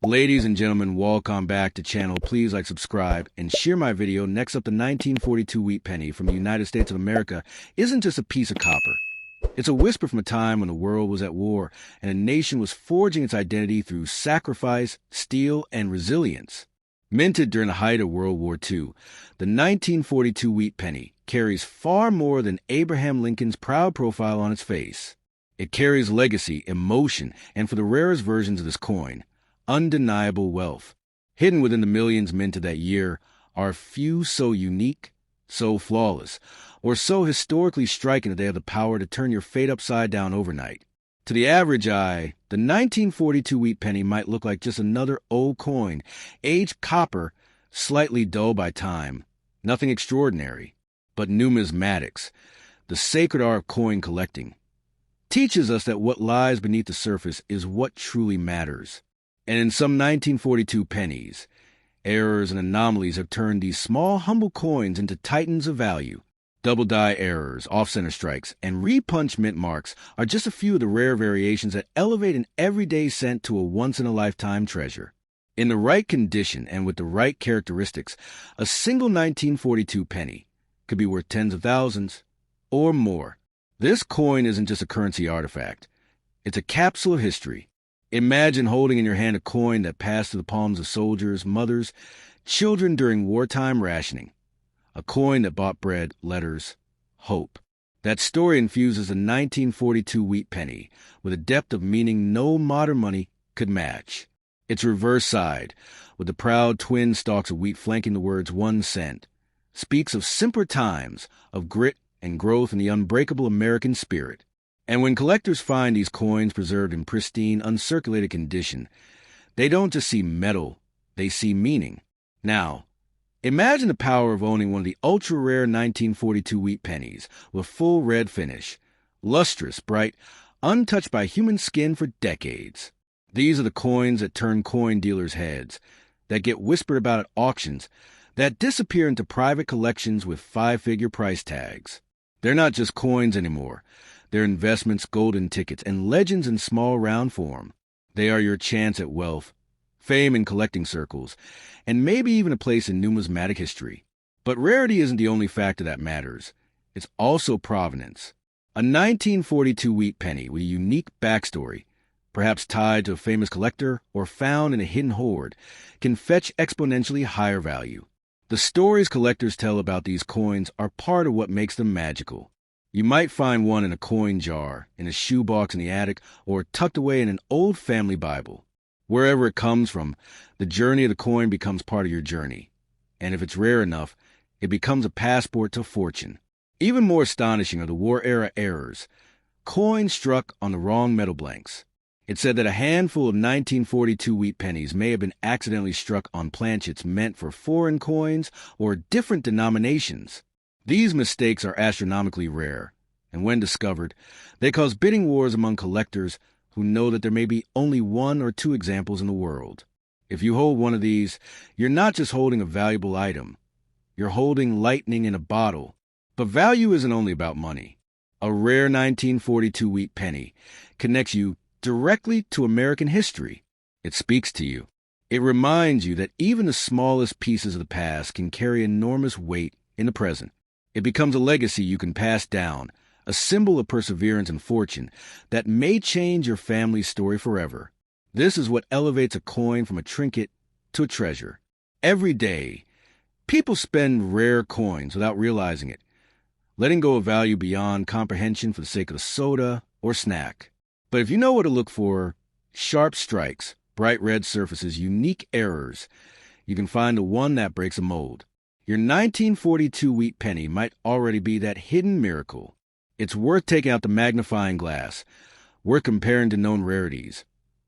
Ladies and gentlemen, welcome back to channel. Please like, subscribe, and share my video. Next up, the 1942 wheat penny from the United States of America isn't just a piece of copper. It's a whisper from a time when the world was at war and a nation was forging its identity through sacrifice, steel, and resilience. Minted during the height of World War II, the 1942 wheat penny carries far more than Abraham Lincoln's proud profile on its face. It carries legacy, emotion, and for the rarest versions of this coin, undeniable wealth. Hidden within the millions minted that year are few so unique, so flawless, or so historically striking that they have the power to turn your fate upside down overnight. To the average eye, the 1942 wheat penny might look like just another old coin, aged copper, slightly dull by time. Nothing extraordinary. But numismatics, the sacred art of coin collecting, teaches us that what lies beneath the surface is what truly matters. And in some 1942 pennies, errors and anomalies have turned these small, humble coins into titans of value. Double-die errors, off-center strikes, and repunch mint marks are just a few of the rare variations that elevate an everyday cent to a once-in-a-lifetime treasure. In the right condition and with the right characteristics, a single 1942 penny could be worth tens of thousands or more. This coin isn't just a currency artifact. It's a capsule of history. Imagine holding in your hand a coin that passed through the palms of soldiers, mothers, children during wartime rationing. A coin that bought bread, letters, hope. That story infuses the 1942 wheat penny with a depth of meaning no modern money could match. Its reverse side, with the proud twin stalks of wheat flanking the words 1 cent, speaks of simpler times, of grit and growth in the unbreakable American spirit. And when collectors find these coins preserved in pristine, uncirculated condition, they don't just see metal, they see meaning. Now, imagine the power of owning one of the ultra-rare 1942 wheat pennies with full red finish, lustrous, bright, untouched by human skin for decades. These are the coins that turn coin dealers' heads, that get whispered about at auctions, that disappear into private collections with 5-figure price tags. They're not just coins anymore. They're investments, golden tickets, and legends in small round form. They are your chance at wealth, fame in collecting circles, and maybe even a place in numismatic history. But rarity isn't the only factor that matters. It's also provenance. A 1942 wheat penny with a unique backstory, perhaps tied to a famous collector or found in a hidden hoard, can fetch exponentially higher value. The stories collectors tell about these coins are part of what makes them magical. You might find one in a coin jar, in a shoebox in the attic, or tucked away in an old family Bible. Wherever it comes from, the journey of the coin becomes part of your journey. And if it's rare enough, it becomes a passport to fortune. Even more astonishing are the war-era errors. Coins struck on the wrong metal blanks. It's said that a handful of 1942 wheat pennies may have been accidentally struck on planchets meant for foreign coins or different denominations. These mistakes are astronomically rare, and when discovered, they cause bidding wars among collectors who know that there may be only 1 or 2 examples in the world. If you hold one of these, you're not just holding a valuable item. You're holding lightning in a bottle. But value isn't only about money. A rare 1942 wheat penny connects you directly to American history. It speaks to you. It reminds you that even the smallest pieces of the past can carry enormous weight in the present. It becomes a legacy you can pass down, a symbol of perseverance and fortune that may change your family's story forever. This is what elevates a coin from a trinket to a treasure. Every day, people spend rare coins without realizing it, letting go of value beyond comprehension for the sake of a soda or snack. But if you know what to look for, sharp strikes, bright red surfaces, unique errors, you can find the one that breaks a mold. Your 1942 wheat penny might already be that hidden miracle. It's worth taking out the magnifying glass, worth comparing to known rarities,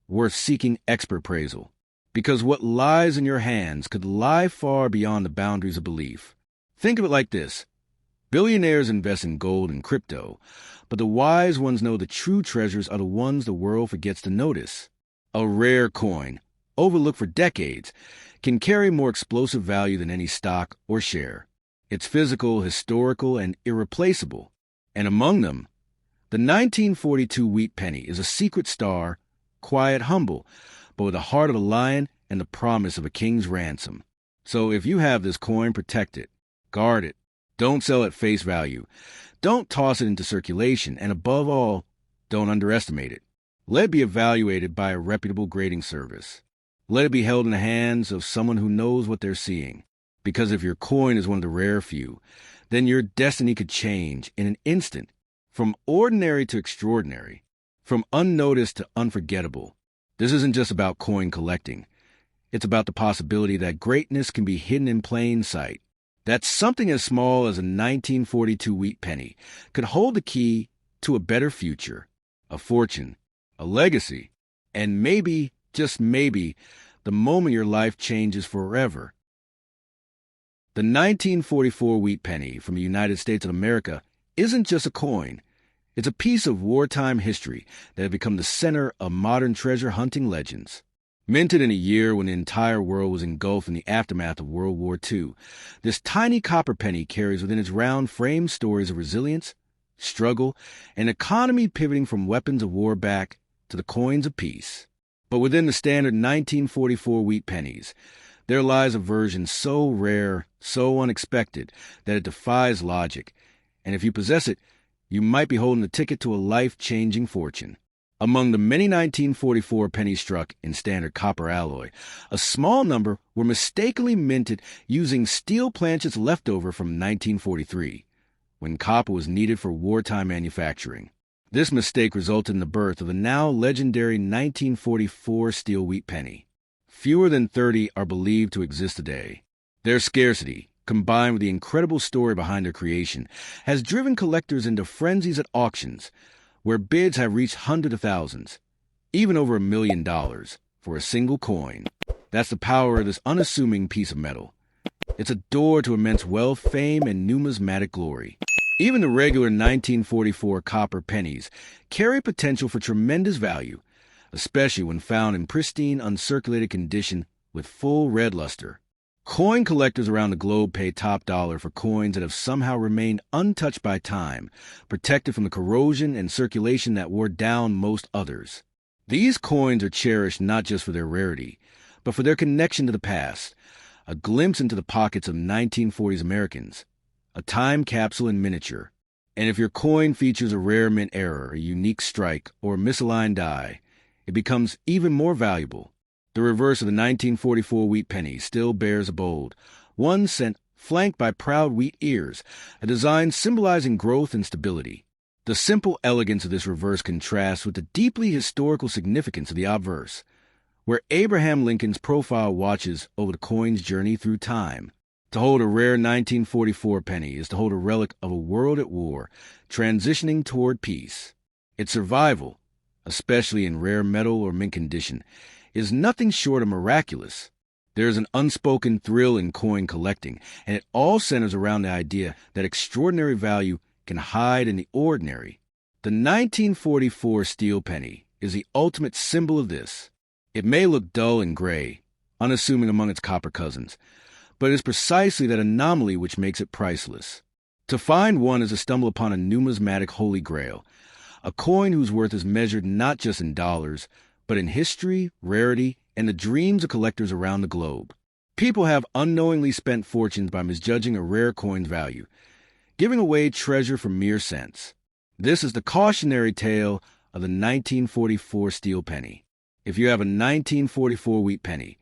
worth seeking expert appraisal. Because what lies in your hands could lie far beyond the boundaries of belief. Think of it like this. Billionaires invest in gold and crypto, but the wise ones know the true treasures are the ones the world forgets to notice. A rare coin, overlooked for decades, can carry more explosive value than any stock or share. It's physical, historical, and irreplaceable. And among them, the 1942 wheat penny is a secret star, quiet, humble, but with the heart of a lion and the promise of a king's ransom. So if you have this coin, protect it, guard it, don't sell at face value, don't toss it into circulation, and above all, don't underestimate it. Let it be evaluated by a reputable grading service. Let it be held in the hands of someone who knows what they're seeing. Because if your coin is one of the rare few, then your destiny could change in an instant, from ordinary to extraordinary, from unnoticed to unforgettable. This isn't just about coin collecting. It's about the possibility that greatness can be hidden in plain sight. That something as small as a 1942 wheat penny could hold the key to a better future, a fortune, a legacy, and maybe, just maybe, the moment your life changes forever. The 1944 wheat penny from the United States of America isn't just a coin. It's a piece of wartime history that had become the center of modern treasure hunting legends. Minted in a year when the entire world was engulfed in the aftermath of World War II, this tiny copper penny carries within its round frame stories of resilience, struggle, and economy pivoting from weapons of war back to the coins of peace. But within the standard 1944 wheat pennies, there lies a version so rare, so unexpected, that it defies logic, and if you possess it, you might be holding the ticket to a life-changing fortune. Among the many 1944 pennies struck in standard copper alloy, a small number were mistakenly minted using steel planchets left over from 1943, when copper was needed for wartime manufacturing. This mistake resulted in the birth of the now legendary 1944 steel wheat penny. Fewer than 30 are believed to exist today. Their scarcity, combined with the incredible story behind their creation, has driven collectors into frenzies at auctions, where bids have reached hundreds of thousands, even over $1 million, for a single coin. That's the power of this unassuming piece of metal. It's a door to immense wealth, fame, and numismatic glory. Even the regular 1944 copper pennies carry potential for tremendous value, especially when found in pristine, uncirculated condition with full red luster. Coin collectors around the globe pay top dollar for coins that have somehow remained untouched by time, protected from the corrosion and circulation that wore down most others. These coins are cherished not just for their rarity, but for their connection to the past, a glimpse into the pockets of 1940s Americans, a time capsule in miniature. And if your coin features a rare mint error, a unique strike, or a misaligned die, it becomes even more valuable. The reverse of the 1944 wheat penny still bears a bold 1 cent flanked by proud wheat ears, a design symbolizing growth and stability. The simple elegance of this reverse contrasts with the deeply historical significance of the obverse, where Abraham Lincoln's profile watches over the coin's journey through time. To hold a rare 1944 penny is to hold a relic of a world at war, transitioning toward peace. Its survival, especially in rare metal or mint condition, is nothing short of miraculous. There is an unspoken thrill in coin collecting, and it all centers around the idea that extraordinary value can hide in the ordinary. The 1944 steel penny is the ultimate symbol of this. It may look dull and gray, unassuming among its copper cousins, but it is precisely that anomaly which makes it priceless. To find one is to stumble upon a numismatic holy grail, a coin whose worth is measured not just in dollars, but in history, rarity, and the dreams of collectors around the globe. People have unknowingly spent fortunes by misjudging a rare coin's value, giving away treasure for mere cents. This is the cautionary tale of the 1944 steel penny. If you have a 1944 wheat penny,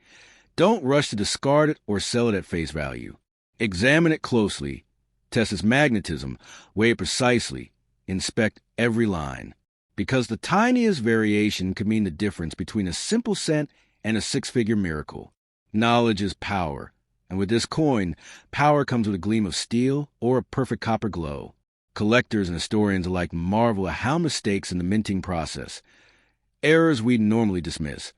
don't rush to discard it or sell it at face value. Examine it closely, test its magnetism, weigh it precisely, inspect every line. Because the tiniest variation could mean the difference between a simple cent and a six-figure miracle. Knowledge is power, and with this coin, power comes with a gleam of steel or a perfect copper glow. Collectors and historians alike marvel at how mistakes in the minting process, errors we normally dismiss,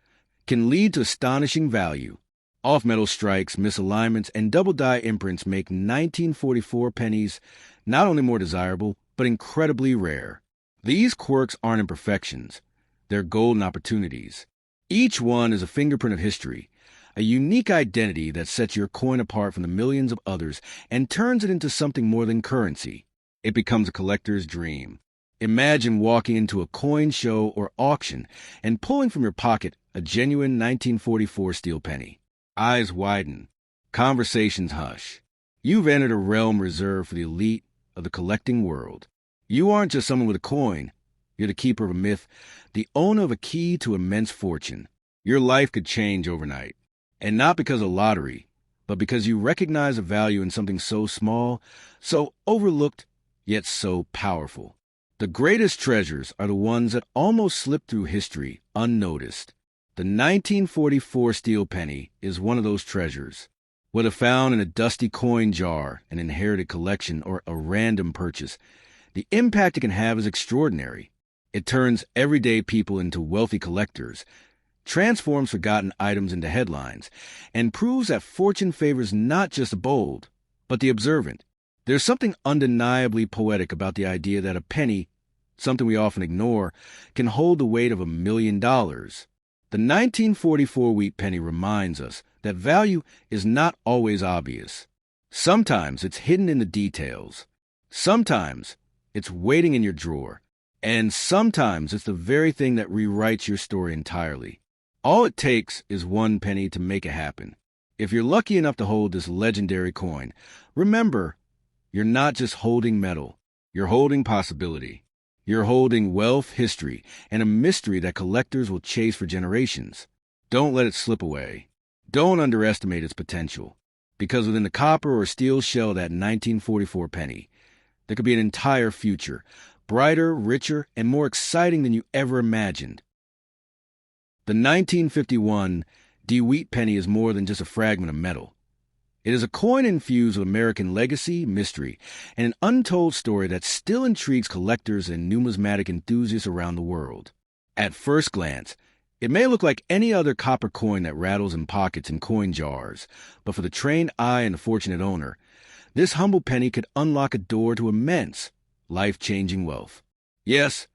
can lead to astonishing value. Off-metal strikes, misalignments, and double-die imprints make 1944 pennies not only more desirable, but incredibly rare. These quirks aren't imperfections. They're golden opportunities. Each one is a fingerprint of history, a unique identity that sets your coin apart from the millions of others and turns it into something more than currency. It becomes a collector's dream. Imagine walking into a coin show or auction and pulling from your pocket a genuine 1944 steel penny. Eyes widen. Conversations hush. You've entered a realm reserved for the elite of the collecting world. You aren't just someone with a coin. You're the keeper of a myth, the owner of a key to immense fortune. Your life could change overnight. And not because of lottery, but because you recognize a value in something so small, so overlooked, yet so powerful. The greatest treasures are the ones that almost slip through history unnoticed. The 1944 steel penny is one of those treasures. Whether found in a dusty coin jar, an inherited collection, or a random purchase, the impact it can have is extraordinary. It turns everyday people into wealthy collectors, transforms forgotten items into headlines, and proves that fortune favors not just the bold, but the observant. There's something undeniably poetic about the idea that a penny, something we often ignore, can hold the weight of $1 million. The 1944 wheat penny reminds us that value is not always obvious. Sometimes it's hidden in the details. Sometimes it's waiting in your drawer. And sometimes it's the very thing that rewrites your story entirely. All it takes is one penny to make it happen. If you're lucky enough to hold this legendary coin, remember, you're not just holding metal. You're holding possibility. You're holding wealth, history, and a mystery that collectors will chase for generations. Don't let it slip away. Don't underestimate its potential. Because within the copper or steel shell of that 1944 penny, there could be an entire future, brighter, richer, and more exciting than you ever imagined. The 1951 Wheat Penny is more than just a fragment of metal. It is a coin infused with American legacy, mystery, and an untold story that still intrigues collectors and numismatic enthusiasts around the world. At first glance, it may look like any other copper coin that rattles in pockets and coin jars, but for the trained eye and the fortunate owner, this humble penny could unlock a door to immense, life-changing wealth. Yes,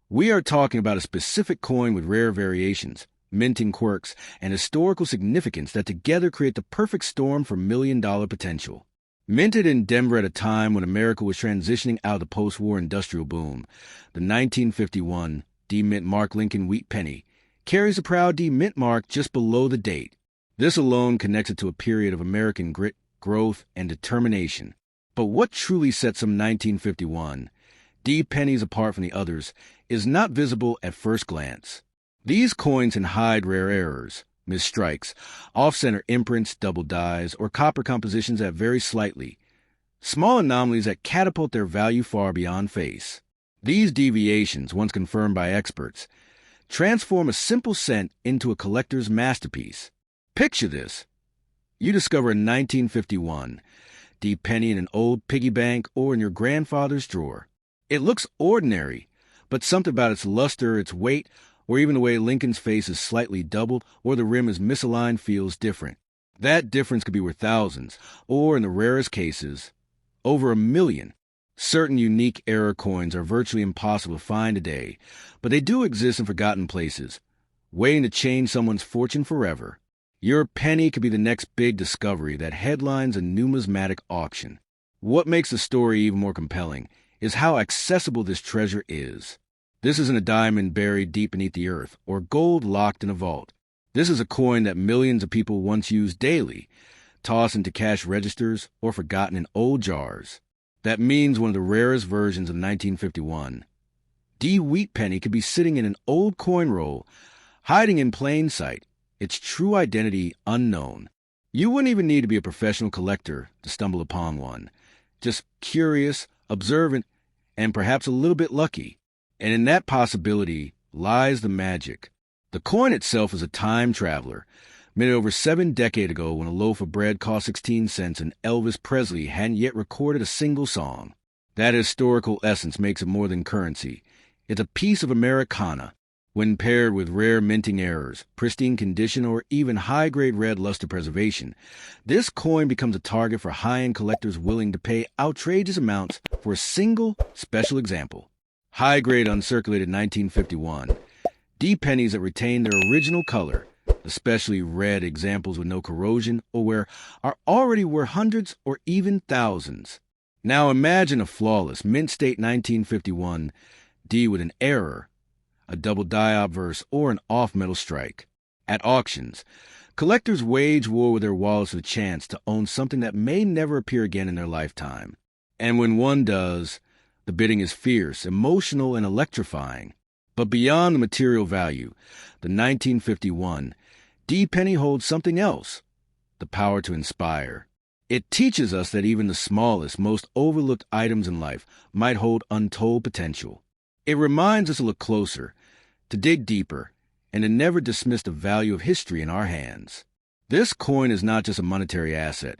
we are talking about a specific coin with rare variations, minting quirks, and historical significance that together create the perfect storm for million-dollar potential. Minted in Denver at a time when America was transitioning out of the post-war industrial boom, the 1951 D-Mint Mark Lincoln Wheat Penny carries a proud D-Mint mark just below the date. This alone connects it to a period of American grit, growth, and determination. But what truly sets some 1951 D-pennies apart from the others is not visible at first glance. These coins can hide rare errors, misstrikes, off-center imprints, double dies, or copper compositions that vary slightly, small anomalies that catapult their value far beyond face. These deviations, once confirmed by experts, transform a simple cent into a collector's masterpiece. Picture this. You discover a 1951 D-penny in an old piggy bank or in your grandfather's drawer. It looks ordinary, but something about its luster, its weight, or even the way Lincoln's face is slightly doubled or the rim is misaligned feels different. That difference could be worth thousands, or in the rarest cases, over $1 million. Certain unique error coins are virtually impossible to find today, but they do exist in forgotten places, waiting to change someone's fortune forever. Your penny could be the next big discovery that headlines a numismatic auction. What makes the story even more compelling is how accessible this treasure is. This isn't a diamond buried deep beneath the earth or gold locked in a vault. This is a coin that millions of people once used daily, tossed into cash registers or forgotten in old jars. That means one of the rarest versions of 1951 Wheat Penny could be sitting in an old coin roll, hiding in plain sight, its true identity unknown. You wouldn't even need to be a professional collector to stumble upon one. Just curious, observant, and perhaps a little bit lucky. And in that possibility lies the magic. The coin itself is a time traveler, minted over 7 decades ago when a loaf of bread cost 16 cents and Elvis Presley hadn't yet recorded a single song. That historical essence makes it more than currency. It's a piece of Americana. When paired with rare minting errors, pristine condition, or even high-grade red luster preservation, this coin becomes a target for high-end collectors willing to pay outrageous amounts for a single special example. High-grade uncirculated 1951 D-pennies that retain their original color, especially red examples with no corrosion or where are already worth hundreds or even thousands. Now imagine a flawless mint state 1951 D with an error, a double die obverse, or an off-metal strike. At auctions, collectors wage war with their wallets for the chance to own something that may never appear again in their lifetime. And when one does, the bidding is fierce, emotional, and electrifying. But beyond the material value, the 1951 D penny holds something else: the power to inspire. It teaches us that even the smallest, most overlooked items in life might hold untold potential. It reminds us to look closer, to dig deeper, and to never dismiss the value of history in our hands. This coin is not just a monetary asset.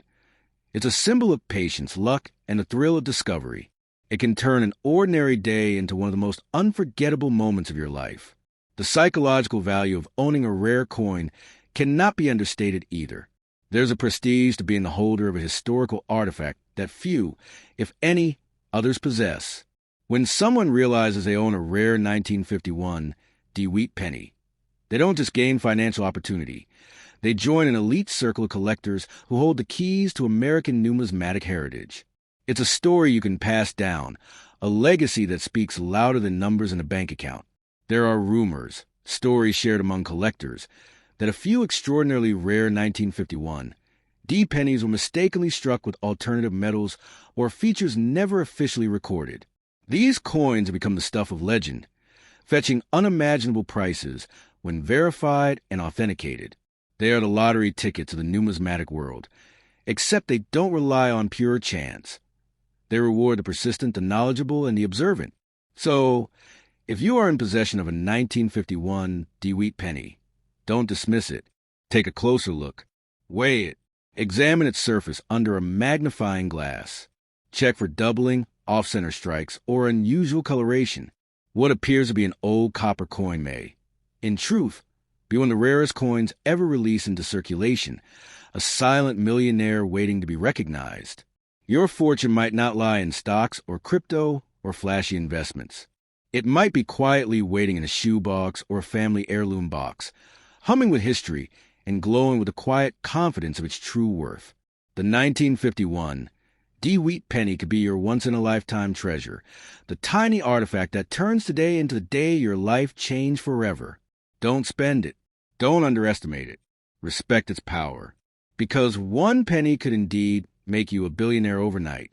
It's a symbol of patience, luck, and the thrill of discovery. It can turn an ordinary day into one of the most unforgettable moments of your life. The psychological value of owning a rare coin cannot be understated either. There's a prestige to being the holder of a historical artifact that few, if any, others possess. When someone realizes they own a rare 1951 D Wheat Penny, they don't just gain financial opportunity. They join an elite circle of collectors who hold the keys to American numismatic heritage. It's a story you can pass down, a legacy that speaks louder than numbers in a bank account. There are rumors, stories shared among collectors, that a few extraordinarily rare 1951 D pennies were mistakenly struck with alternative metals or features never officially recorded. These coins have become the stuff of legend, fetching unimaginable prices when verified and authenticated. They are the lottery tickets of the numismatic world, except they don't rely on pure chance. They reward the persistent, the knowledgeable, and the observant. So, if you are in possession of a 1951 D Wheat penny, don't dismiss it. Take a closer look. Weigh it. Examine its surface under a magnifying glass. Check for doubling, off-center strikes, or unusual coloration. What appears to be an old copper coin may, in truth, be one of the rarest coins ever released into circulation, a silent millionaire waiting to be recognized. Your fortune might not lie in stocks or crypto or flashy investments. It might be quietly waiting in a shoebox or a family heirloom box, humming with history and glowing with the quiet confidence of its true worth. The 1951 D Wheat penny could be your once-in-a-lifetime treasure, the tiny artifact that turns today into the day your life changed forever. Don't spend it. Don't underestimate it. Respect its power. Because one penny could indeed make you a billionaire overnight.